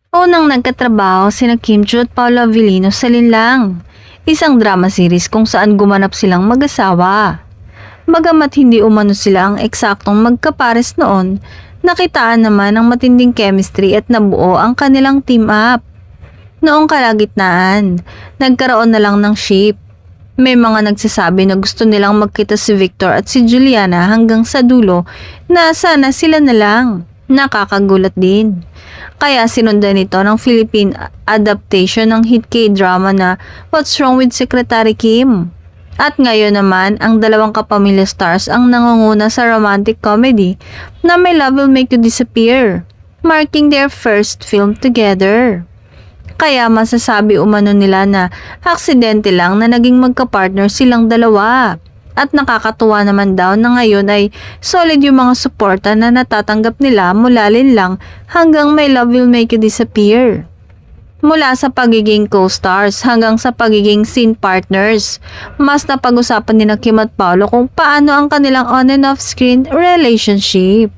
Unang nagkatrabaho sina Kim Chiu at Paolo Avellino sa Linlang, isang drama series kung saan gumanap silang mag-asawa. Bagamat hindi umano sila ang eksaktong magkapares noon, nakitaan naman ang matinding chemistry at nabuo ang kanilang team up. Noong kalagitnaan, nagkaroon na lang ng ship. May mga nagsasabi na gusto nilang magkita si Victor at si Juliana hanggang sa dulo na sana sila na lang. Nakakagulat din. Kaya sinundan nito ng Philippine adaptation ng hit K-drama na What's Wrong with Secretary Kim? At ngayon naman, ang dalawang kapamilya stars ang nangunguna sa romantic comedy na My Love Will Make You Disappear, marking their first film together. Kaya masasabi umano nila na aksidente lang na naging magka-partner silang dalawa. At nakakatuwa naman daw na ngayon ay solid yung mga suporta na natatanggap nila mula Linlang hanggang My Love Will Make You Disappear. Mula sa pagiging co-stars hanggang sa pagiging scene partners, mas napag-usapan ni Kim at Paolo kung paano ang kanilang on and off screen relationship.